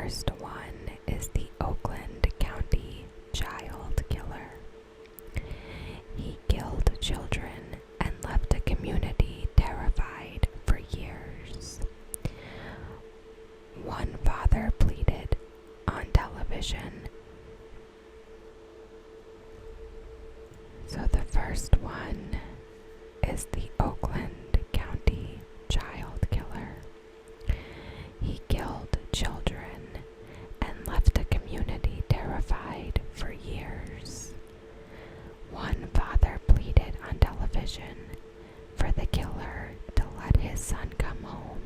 first one is the Oakland County child killer. He killed children and left the community terrified for years. One father pleaded on television. So the first one is the Oakland County child killer. He killed children and left the community terrified for years. One father pleaded on television for the killer to let his son come home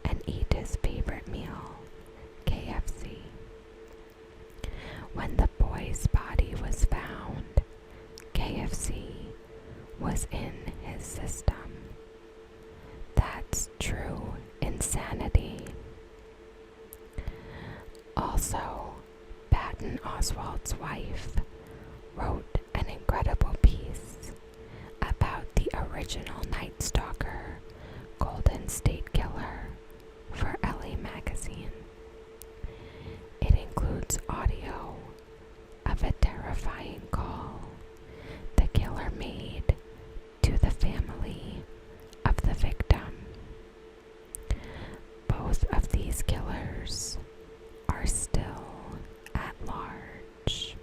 and eat his favorite meal, KFC. When the boy's body was found, KFC was in his system. That's true insanity. Also, Patton Oswalt's wife wrote an incredible piece about the original Night Stalker, Golden State Killer for LA Magazine. It includes audio of a terrifying call the killer made to the family of the victim. Both of these killers are still at large.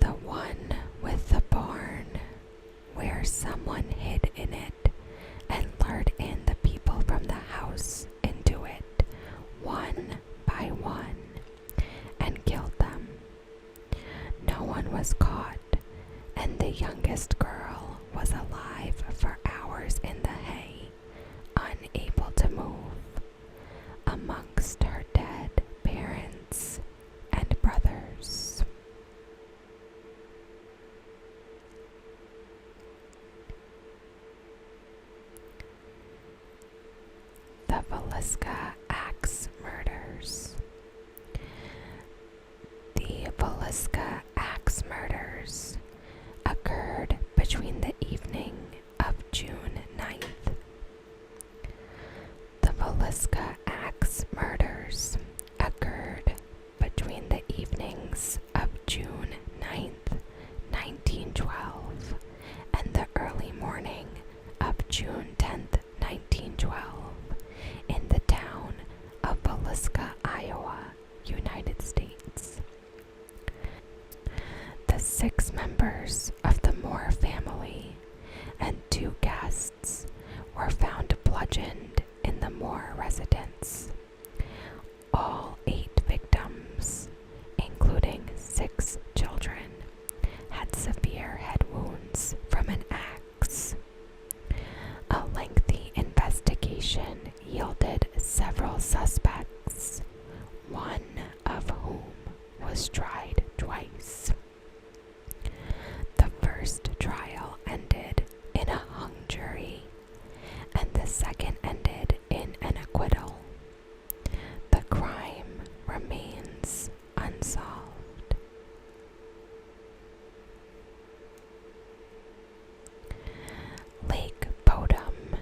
The one with the barn, where someone hid in it and lured in the people from the house into it, one by one, and killed them. No one was caught, and the youngest girl was alive for hours in the hay, unable to move, amongst her dead parents and brothers. The Villisca Axe Murders. The Villisca Axe Murders occurred between the evening of June 9th. The Villisca Axe Murders occurred between the evenings of June 9th, 1912, and the early morning of June 10th, 1912, in the town of Villisca, Iowa, United States. The 6 members of the Moore family and 2 guests were found bludgeoned in the Moore residence. All 8 victims, including 6 children, had severe head wounds from an axe. A lengthy investigation yielded several suspects, one of whom was tried twice. The first trial ended in a hung jury, and the second ended in an acquittal. The crime remains unsolved. Lake Bodem.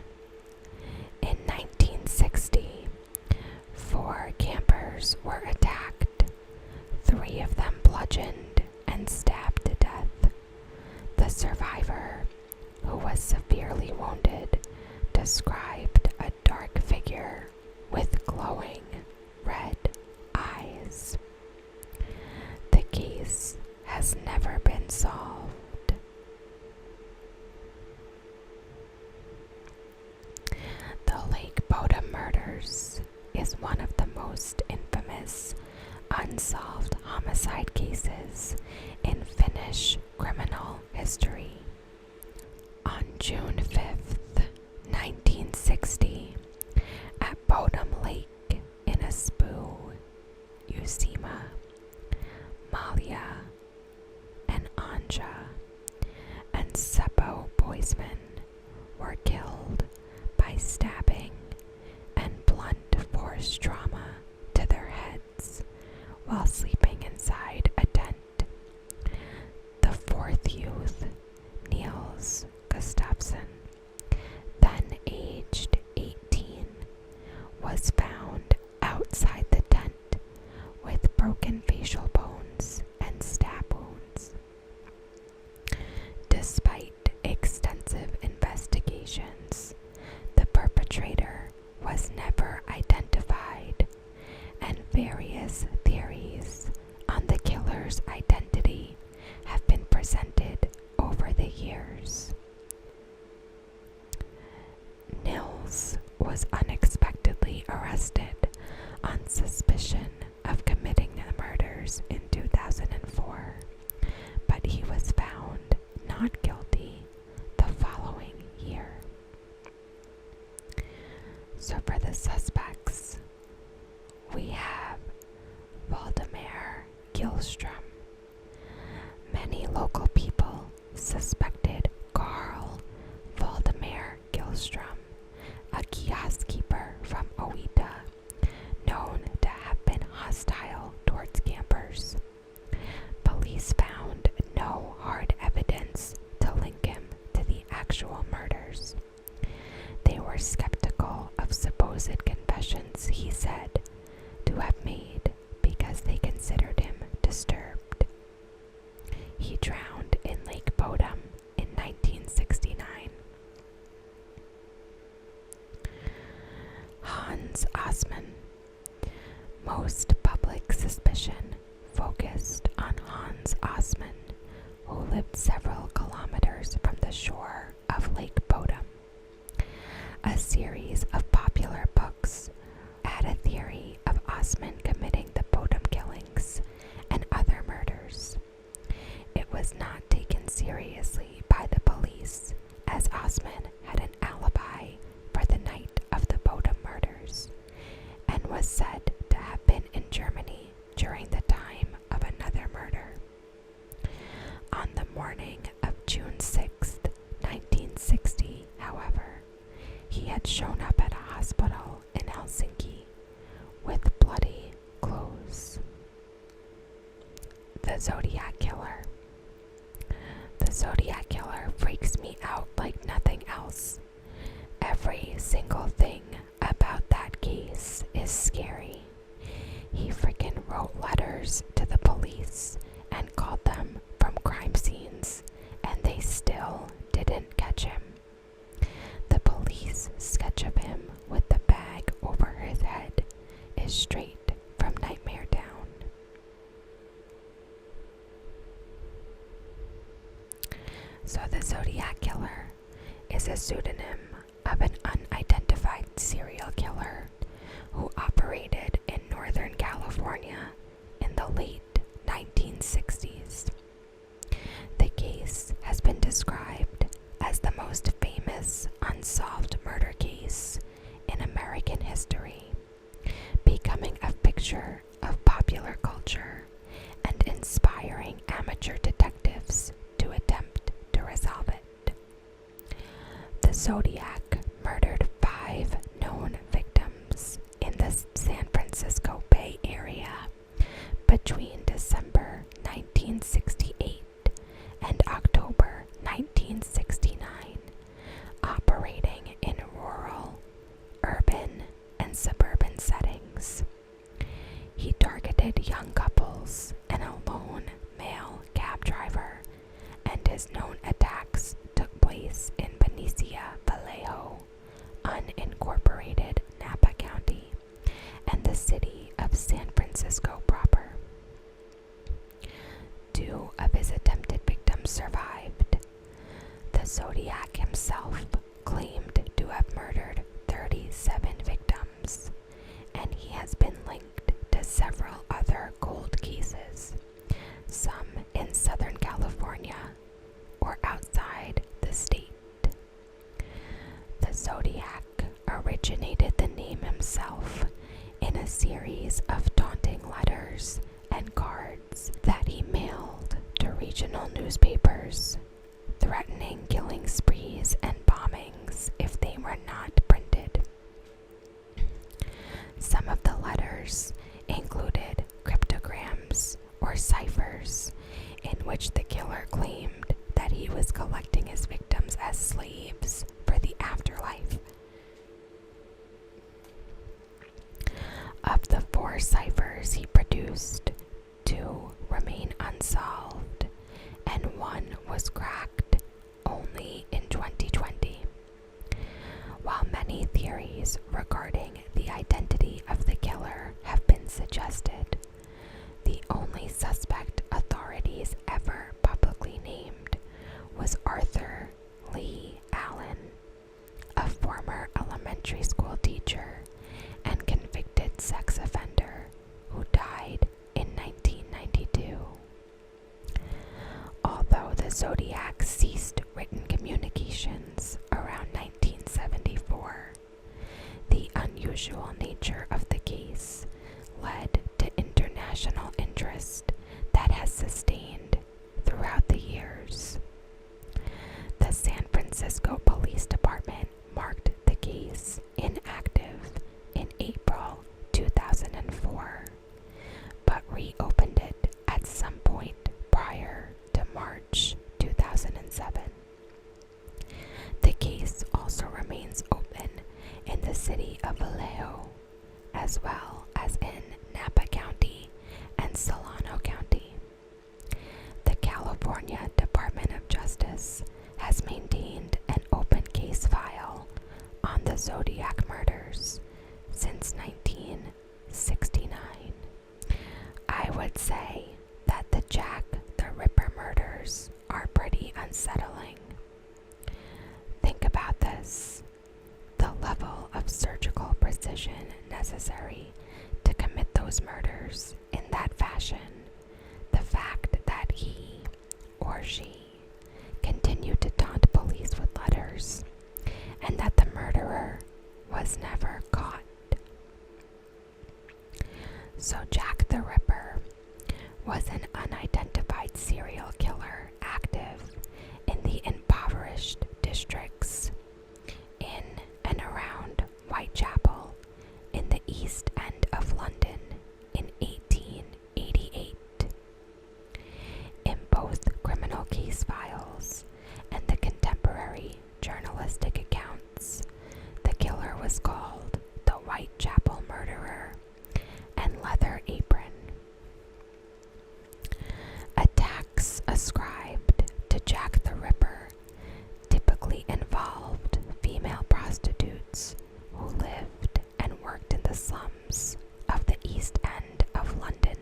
In 1960, 4 campers were attacked, 3 of them bludgeoned and stabbed to death. The survivor, who was severely wounded, described a dark figure with glowing red eyes. The case has never been solved. The Lake Bodem murders is one of the most infamous unsolved homicide cases in Finnish criminal history. On June 5th, 1960, at Bodem Lake in Espoo, Uusimaa, Malia and Anja and Seppo Boisman were killed by stabbing and blunt force trauma to their heads while sleeping inside a tent. The 4th youth, Niels killer's identity have been presented over the years. Nils was unexpectedly arrested on suspicion of committing the murders in 2004, but he was found not guilty the following year. So for the suspects, we have Voldemore Gillstrom. Many local people suspected Carl Voldemore Gillstrom, a kiosk keeper from Oita, known to have been hostile towards campers. Police found no hard evidence to link him to the actual murders. They were skeptical of supposed confessions he said to have made because they considered him disturbed. He drowned in Lake Bodem in 1969. Hans Osmond. Most public suspicion focused on Hans Osmond, who lived several kilometers from the shore of Lake Bodem. A series of popular books had a theory of Osmond committing the Bodem killings and other murders. It was not taken seriously by the police, as Osmond had an alibi for the night of the Bodem murders and was said to have been in Germany during the time of another murder. On the morning of June 6, 1960, however, he had shown up at a hospital in Helsinki with bloody clothes. The Zodiac Killer. The Zodiac Killer freaks me out like nothing else. Every single thing about that case is scary. He freaking wrote letters to the police and called them from crime scenes, and they still didn't catch him. The police sketch of him with the bag over his head is straight from Nightmare Town. So the Zodiac Killer is a pseudonym of an unidentified serial killer who operated in Northern California in the late 1960s. The case has been described as the most famous unsolved murder case in American history, becoming a picture of popular culture and inspiring amateur detectives to attempt to resolve it. The Zodiac murdered 5 known victims in the San Francisco Bay Area between December 1968 and October 1969, operating in rural, urban, and suburban settings. He targeted young couples and a lone male cab driver, and his known attacks took place in Benicia Vallejo, unincorporated Napa County, and the city of San Francisco proper. 2 of his attempted victims survived. The Zodiac himself claimed to have murdered 37 victims, and he has been linked to several other cold cases, some in Southern California or outside the state. The Zodiac originated the name himself in a series of taunting letters and cards that he mailed to regional newspapers, threatening killing sprees and bombings if they were not printed. Some of the letters included cryptograms or ciphers in which the killer claimed that he was collecting his victims as slaves for the afterlife. Of the 4 ciphers he produced, 2 remain unsolved, and 1 was cracked only in 2020. While many theories regarding the identity of the killer have been suggested, the only suspect Zodiac ceased written communications around 1974. The unusual nature of the case led to international interest that has sustained throughout the years. The San Francisco Police Department marked the case inactive in April 2004, but reopened it at some point prior to March 2007. The case also remains open in the city of Vallejo, as well as in Napa County and Solano County. The California Department of Justice has maintained an open case file on the Zodiac murders since 1969. I would say that the Jack the Ripper murders are pretty unsettling. Think about this. The level of surgical precision necessary to commit those murders in that fashion, the fact that he or she continued to taunt police with letters, and that the murderer was never caught. So Jack the Ripper was an unidentified serial killer active in the impoverished districts in and around Whitechapel in the East End of London in 1888. In both criminal case files and the contemporary journalistic accounts, the killer was called the Whitechapel Murderer and Leather Apron. Attacks ascribed to Jack the Ripper typically involved female prostitutes who lived and worked in the slums of the East End of London.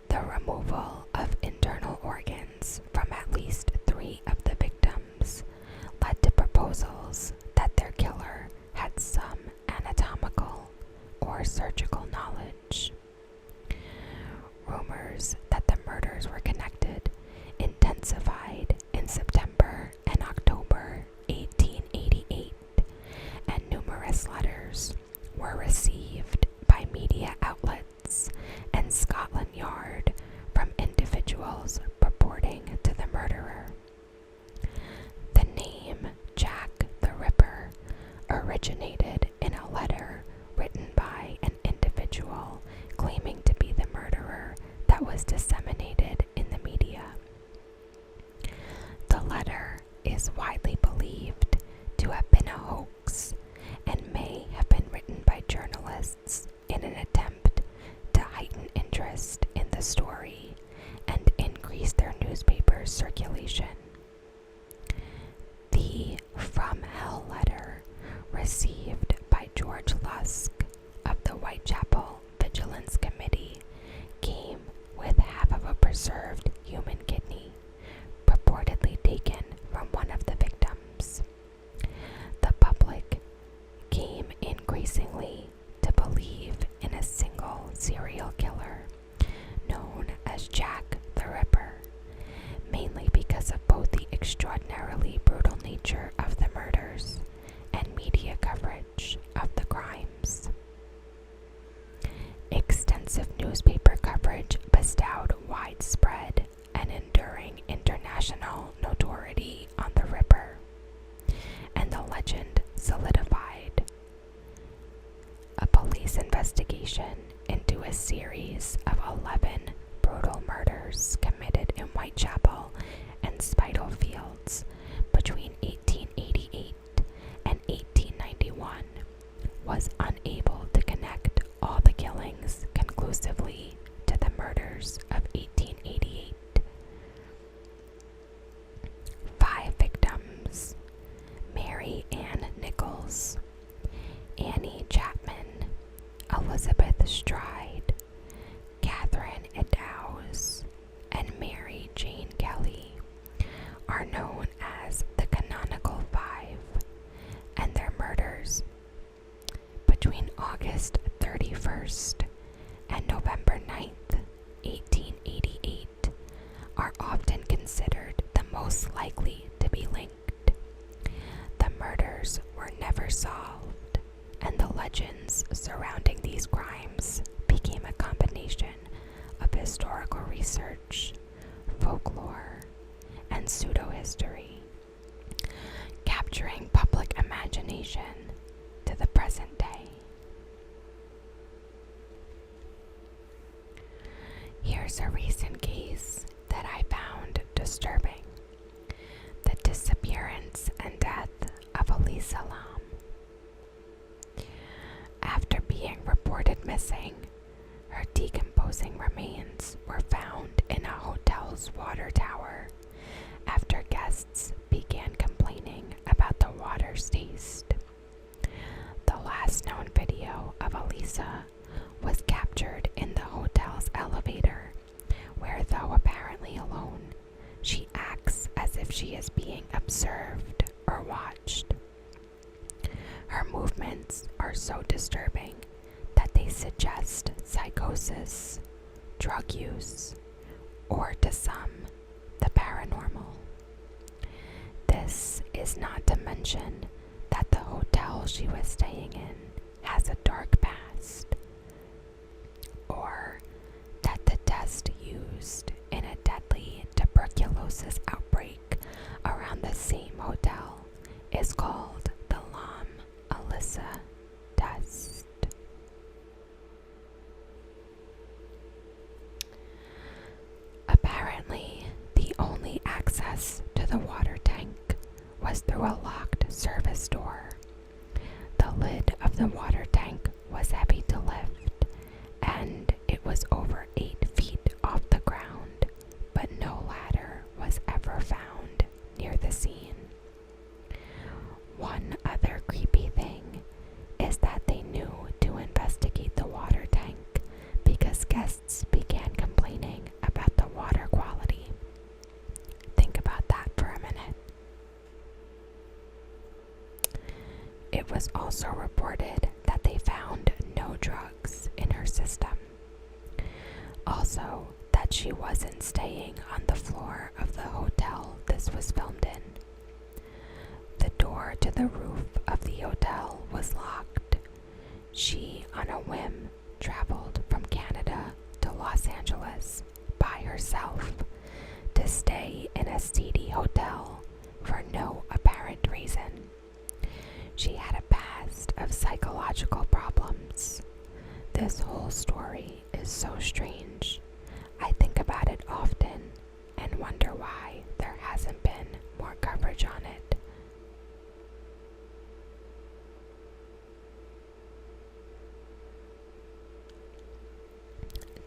The removal of internal organs from at least 3 of the victims led to proposals that their killer had some anatomical or surgical knowledge. Rumors that the murders were connected intensified in September and October 1888, and numerous letters were received by media outlets and Scotland Yard from individuals purporting to the murderer. The name Jack the Ripper originated in a letter written by an individual claiming to be the murderer that was disseminated in the media. The letter is widely believed to have been a hoax and may have been written by journalists in an attempt to heighten interest in the story and increase their newspaper's circulation. The From Hell letter received by George Lusk of the Whitechapel Vigilance Committee came with half of a preserved human kidney, purportedly taken from one of the victims. The public came increasingly to believe in a single serial killer known as Jack the Ripper, mainly because of both the extraordinarily brutal nature of the murders and media coverage of the crimes. Extensive newspaper coverage bestowed widespread and enduring international notoriety on the Ripper, and the legend solidified. A police investigation into a series of 11 brutal murders committed in Whitechapel and Spitalfields between 1888 and 1891 was unable to connect all the killings conclusively to the murders of 1888. 5 victims: Mary Ann Nichols, Annie Chapman, Elizabeth Stride, Catherine Eddowes, and Mary Jane Kelly, are known as the Canonical Five, and their murders between August 31st and November 9th, most likely to be linked. The murders were never solved, and the legends surrounding these crimes became a combination of historical research, folklore, and pseudo-history, capturing public imagination to the present day. Here's a recent case that I found disturbing: the disappearance and death of Elisa Lam. After being reported missing, her decomposing remains were found in a hotel's water tower after guests began complaining about the water's taste. The last known video of Elisa was captured in the hotel's elevator, where, though apparently alone, she acts as if she is being observed or watched. Her movements are so disturbing that they suggest psychosis, drug use, or to some, the paranormal. This is not to mention that the hotel she was staying in has a dark past, or that the test used in a deadly tuberculosis outbreak around the same hotel is called the Lam-Elisa test. Apparently, the only access to the water tank was through a locked service door. The lid of the water tank was heavy to lift, and it was over 8 feet off the ground, but no ladder was ever found near the scene. One other creepy thing is that they knew to investigate the water tank because guests began complaining about the water quality. Think about that for a minute. It was also reported that they found no drugs in her system. Also, that she wasn't staying on the floor of the hotel this was filmed in. The door to the roof of the hotel was locked. She, on a whim, traveled from Canada to Los Angeles by herself to stay in a seedy hotel for no apparent reason. She had a past of psychological problems. This whole story is so strange. I think about it often and wonder why there hasn't been more coverage on it.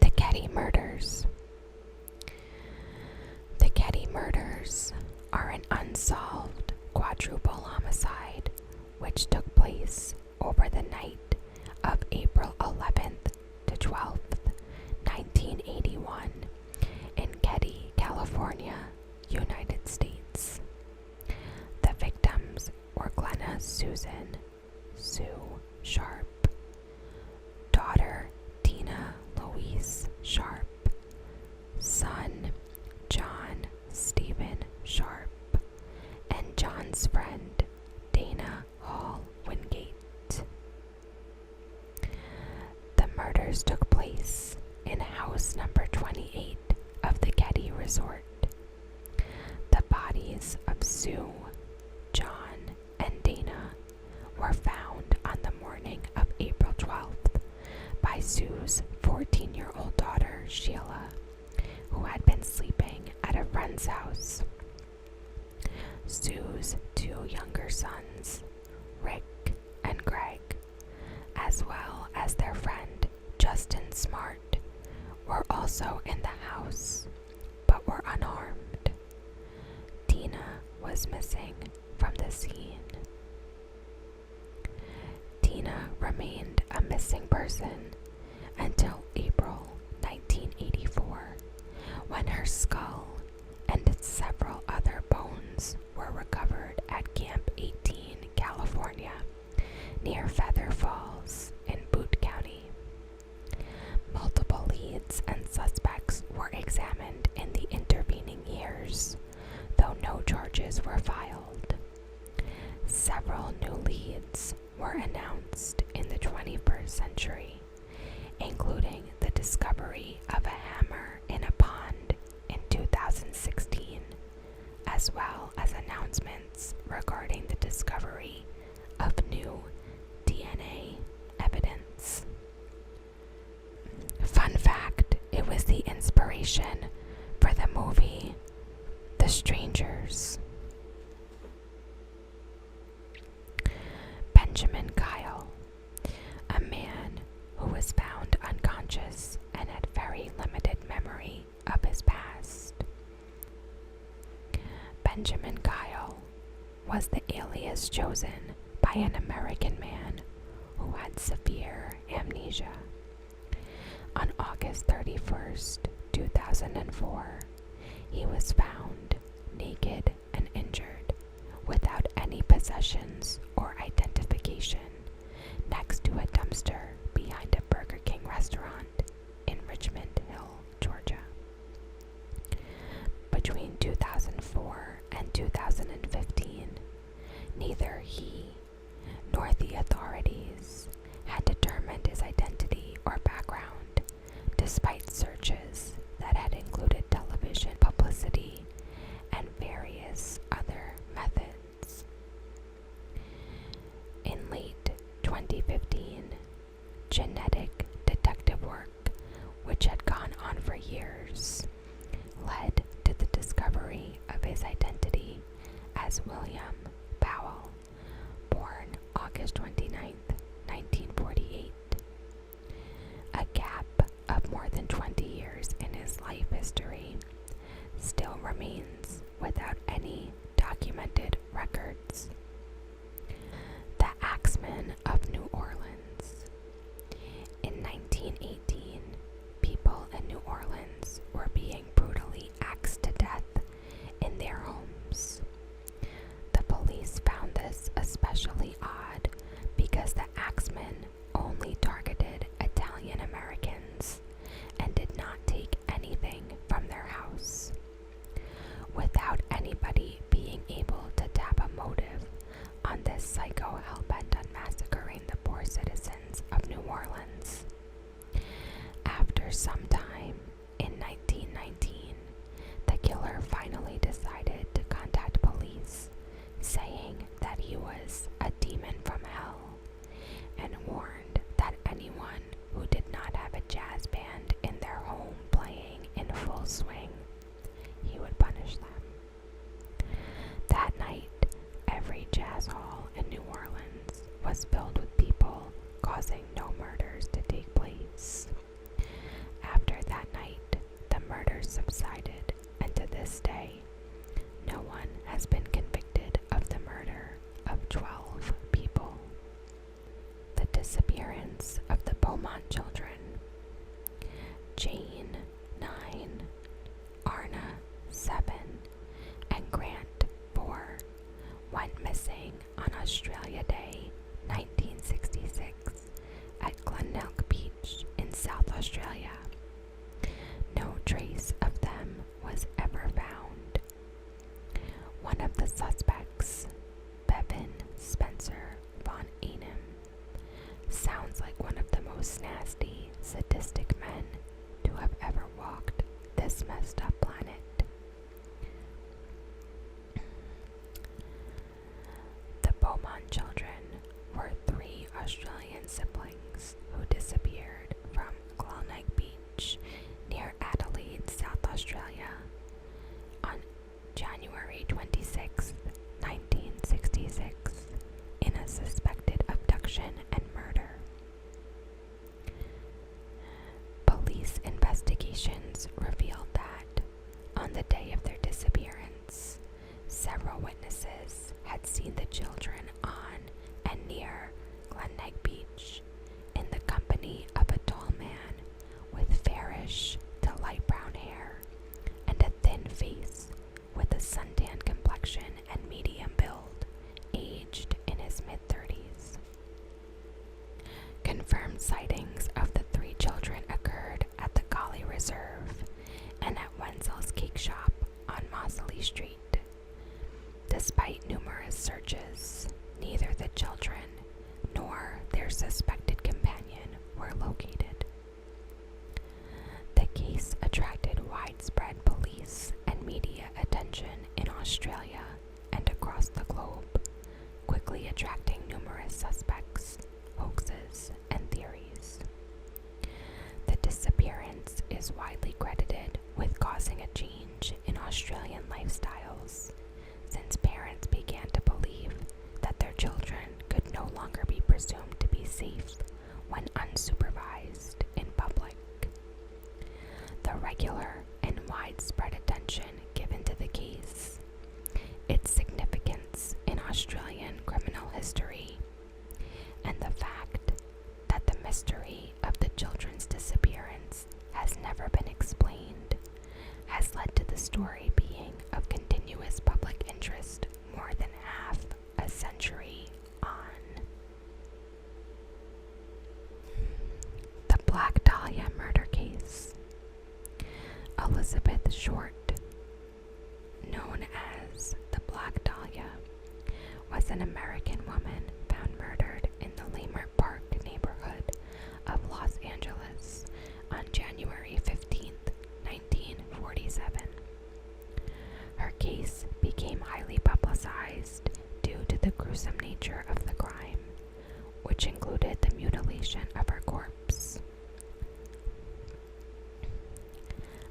The Getty Murders. The Getty Murders are an unsolved quadruple homicide which took place over the night of April 11th to 12th, 1981, in Getty, California, United States. The victims were Glenna Susan Sue Sharp, daughter Tina Louise Sharp, son John Stephen Sharp, and John's friend Dana Hall Wingate. The murders took place in house number 28 of the Getty Resort. The bodies of Sue, John, and Dana were found on the morning of April 12th by Sue's 14-year-old daughter, Sheila, who had been sleeping at a friend's house. Sue's 2 younger sons, Rick and Greg, as well as their friend Justin Smart, were also in the house, but were unarmed. Tina was missing from the scene. Tina remained a missing person until April 1984, when her skull and several other bones were recovered at Camp 18, California, near Feather Falls in Butte County. Multiple leads and suspects were examined in the intervening years, though no no charges were filed. Several new leads were announced in the 21st century, including the discovery of a hammer in a pond in 2016, as well as announcements regarding the discovery of new DNA evidence. Fun fact, it was the inspiration for the movie The Strangers. Benjamin Kyle, a man who was found unconscious and had very limited memory of his past. Benjamin Kyle was the alias chosen by an American man who had severe amnesia. On August 31st, 2004, he was found naked and injured, without any possessions or identification, next to a dumpster behind a Burger King restaurant in Richmond Hill, Georgia. Between 2004 and 2015, neither he nor the authorities had determined his identity or background, despite searches that had included television publicity and various other methods. In late 2015, genetic detective work, which had gone on for years, led to the discovery of his identity as William Powell, born August 29, 1948. A gap of more than 20 years in his life history still remains without any documented records. The Axemen of New Orleans. In 1918, people in New Orleans were being brutally axed to death in their homes. The police found this especially odd because the Axemen only targeted Italian Americans and did not take anything from their house. Without anybody being able to tap a motive on this psycho hellbent on massacring the poor citizens of New Orleans. After some time, in 1919, the killer finally decided to contact police, saying that he was a demon from hell, and warned that anyone who did not have a jazz band in their home playing in full swing, he would punish them. That night, every jazz hall in New Orleans was filled with people, causing no murders to take place. After that night, the murders subsided, and to this day, no one has been convicted of the murder of 12 people. The disappearance of the Beaumont Children. Jane, 9, Arna, 7, and Grant, 4, went missing on Australia Day, 1966, at Glenelg Beach in South Australia. No trace of them was ever found. One of the suspects, Bevan Spencer von Einem, sounds like one of the most nasty, sadistic men to have ever walked this messed up planet. The Beaumont Children were 3 Australian siblings who disappeared from Glenelg Beach near Adelaide, South Australia, on January 26, 1966, in a suspected abduction and murder. Police investigations revealed that, on the day of their disappearance, several witnesses had seen the children on and near Glenelg Beach in the company of a tall man with fairish to light brown hair and a thin face with a suntan complexion and medium build, aged in his mid-30s. Confirmed sightings of the 3 children occurred at the Golly Reserve and at Wenzel's Cake Shop on Moseley Street. searches, neither the children nor their suspected companion were located. The case attracted widespread police and media attention in Australia and across the globe, quickly attracting numerous suspects, hoaxes, and theories. The disappearance is widely credited with causing a change in Australian lifestyles, since parents began to believe that their children could no longer be presumed to be safe when unsupervised in public. The regular and widespread attention given to the case, its significance in Australian criminal history, and the fact that the mystery of the children's disappearance has never been explained has led to the story being of continuous public interest more than half a century on. The Black Dahlia murder case. Elizabeth Short, known as the Black Dahlia, was an American woman found murdered in the Leimert Park neighborhood of Los Angeles on January 15, 1947. Her case became highly publicized due to the gruesome nature of the crime, which included the mutilation of her corpse.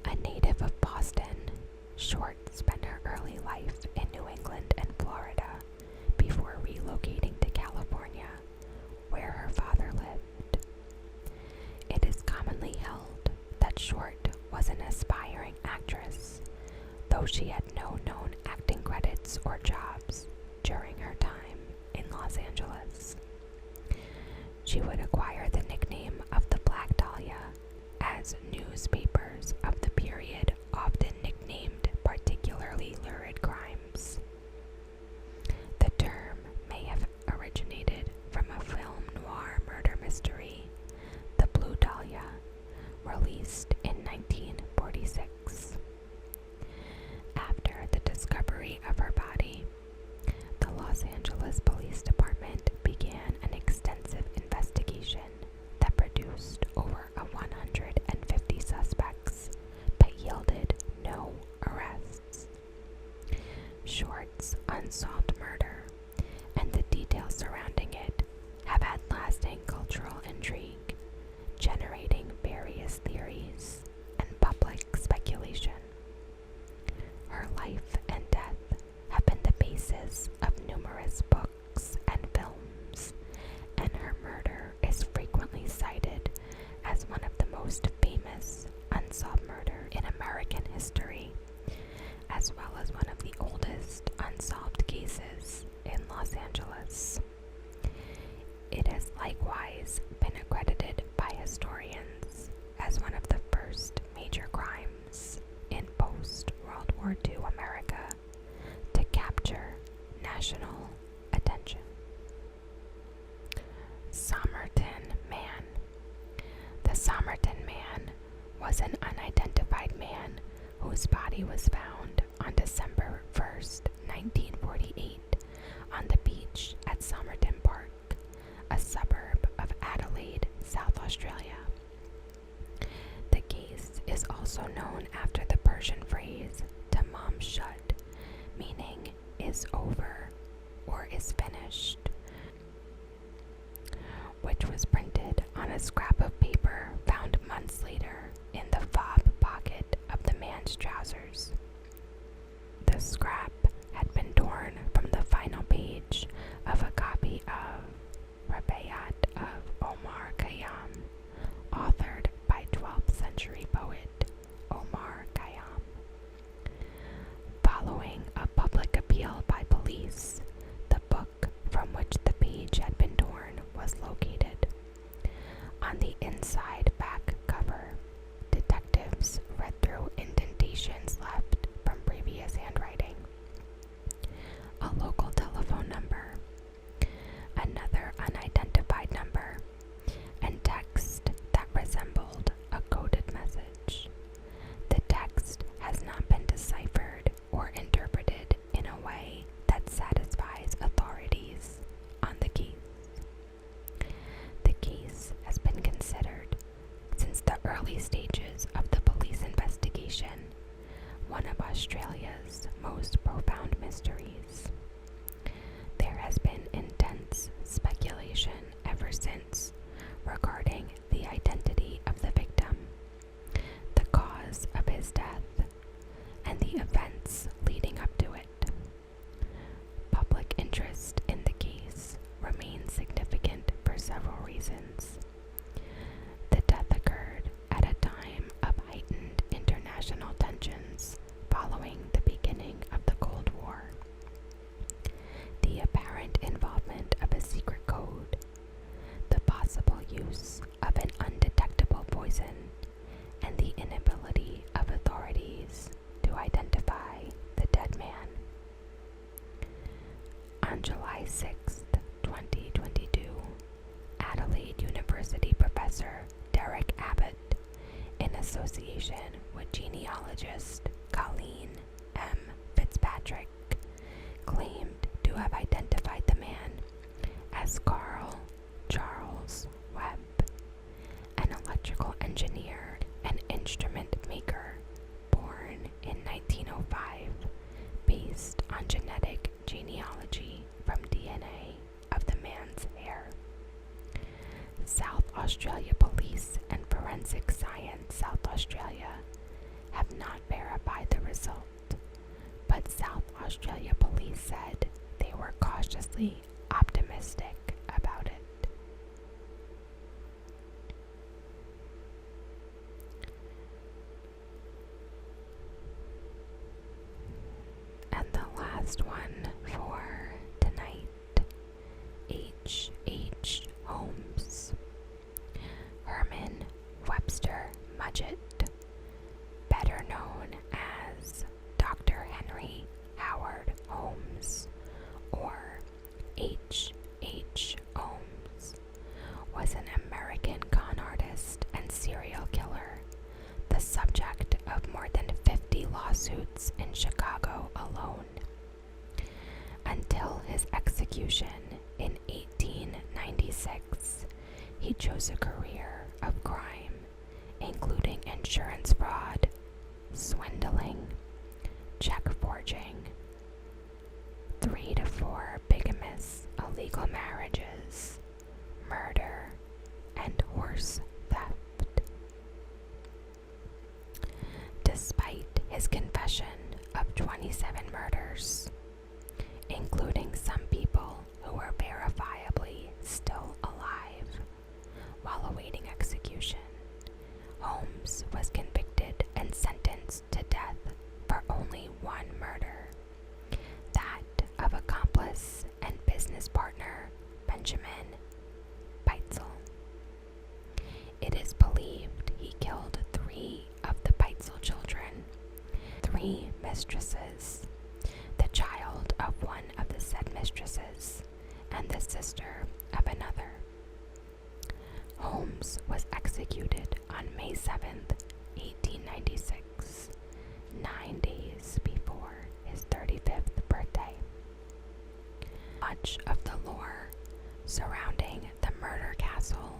A native of Boston, Short spent her early life in New England and Florida before relocating to California, where her father lived. It is commonly held that Short was an aspiring actress, though she had no known acting credits or jobs during her time in Los Angeles. She would acquire the nickname of the Black Dahlia as newspapers of the period often nicknamed particularly lurid crimes. The term may have originated from a film noir murder mystery, The Blue Dahlia, released in 1946. After the discovery of her body, the Los Angeles Police Department began an extensive investigation that produced over 150 suspects, but yielded no arrests. Short's unsolved murder and the details surrounding it have had lasting cultural intrigue, generating various theories and public speculation. Her life and death have been the basis of numerous books and films, and her murder is frequently cited as one of the most famous unsolved murder in American history, as well as one of the oldest unsolved cases in Los Angeles. It has likewise been accredited by historians as one of the first major crimes in post-World War II America to capture national attention. Somerton Man. The Somerton Man was an unidentified man whose body was found on December 1st, 1948, on the beach at Somerton Park, a suburb of Adelaide, South Australia. The case is also known after the Persian phrase "tamam shud," meaning is over or is finished, which was printed on a scrap of paper found months later in the fob pocket of the man's trousers. The scrap had been torn from the final page of a copy of Rubaiyat of Omar Khayyam, authored by 12th century poet Omar Khayyam. Following a public appeal by police, the book from which the page had been torn was located. On the inside back cover, one of Australia's most profound mysteries. There has been intense speculation ever since regarding the identity of the victim, the cause of his death, and the events leading up to it. Public interest in the case remains significant for several reasons. The death occurred at a time of heightened international tensions following the beginning of the Cold War. The apparent involvement of a secret code, the possible use of an undetectable poison, and the inability of authorities to identify the dead man. On July 6, 2022, Adelaide University professor Derek Abbott, in association with genealogist Colleen M. Fitzpatrick, claimed to have identified the man as Carl Charles Webb, an electrical engineer and instrument maker born in 1905, based on genetic genealogy from DNA of the man's hair. South Australia Police and Forensic Science South Australia have not verified the result, but South Australia Police said they were cautiously optimistic about it. And the last one for tonight, H Holmes. Herman Webster Mudgett, better known as Dr. Henry Howard Holmes, or H Holmes, was an American con artist and serial killer, the subject of more than 50 lawsuits in Chicago alone. Until his execution in 1896, he chose a career of crime, including insurance fraud, swindling, check forging, 3 to 4 bigamous illegal marriages, murder, and horse theft. Despite his confession of 27 murders, including some people who were verifiably still alive while awaiting execution, Holmes was convicted and sentenced to death for only one murder, that of accomplice and business partner Benjamin Beitzel. It is believed he killed 3 of the Beitzel children, 3 mistresses, the child of one of the said mistresses, and the sister of another. Holmes was executed on May 7th, 1896, 9 days before his 35th birthday. Much of the lore surrounding the murder castle,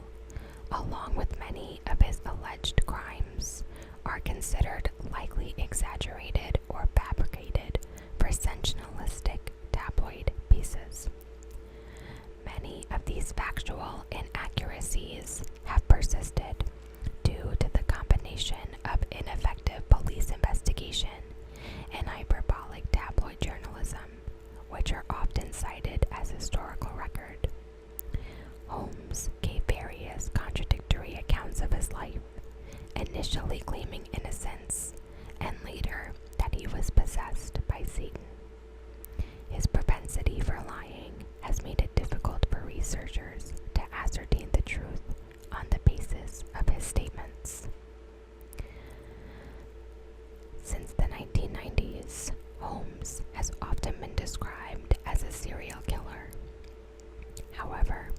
along with many of his alleged crimes, are considered likely exaggerated or fabricated for sensationalistic tabloid pieces. Many of these factual inaccuracies have persisted due to the combination of ineffective police investigation and hyperbolic tabloid journalism, which are often cited as historical record. Holmes gave various contradictory accounts of his life, initially claiming innocence and later that he was possessed by Satan. His propensity for lying has made it difficult for researchers to ascertain the truth on the basis of his statements. Since the 1990s, Holmes has often been described as a serial killer. However,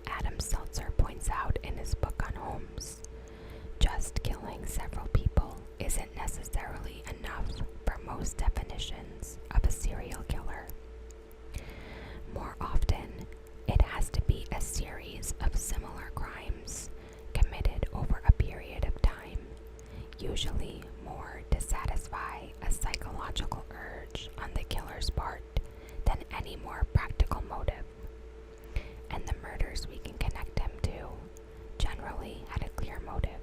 Adam Seltzer points out in his book on Holmes, just killing several people isn't necessarily enough for most definitions of a serial killer. More often, it has to be a series of similar crimes committed over a period of time, usually more to satisfy a psychological urge on the killer's part than any more practical motive. And the murders we can connect him to generally had a clear motive.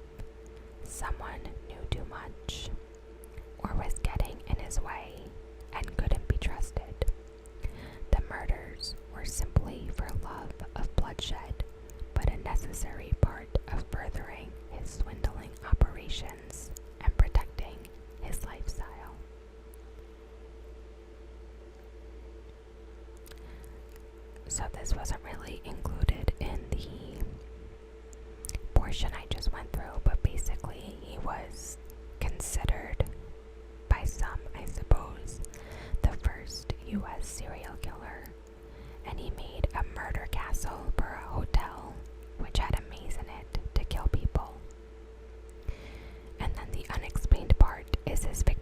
Someone knew too much, or was getting in his way and couldn't be trusted. The murders were simply for love of bloodshed, but a necessary part of furthering his swindling operations and protecting his lifestyle. So this wasn't really included in the portion I just went through, but basically he was considered by some, I suppose, the first U.S. serial killer, and he made a murder castle for a hotel which had a maze in it to kill people. And then the unexplained part is his victims.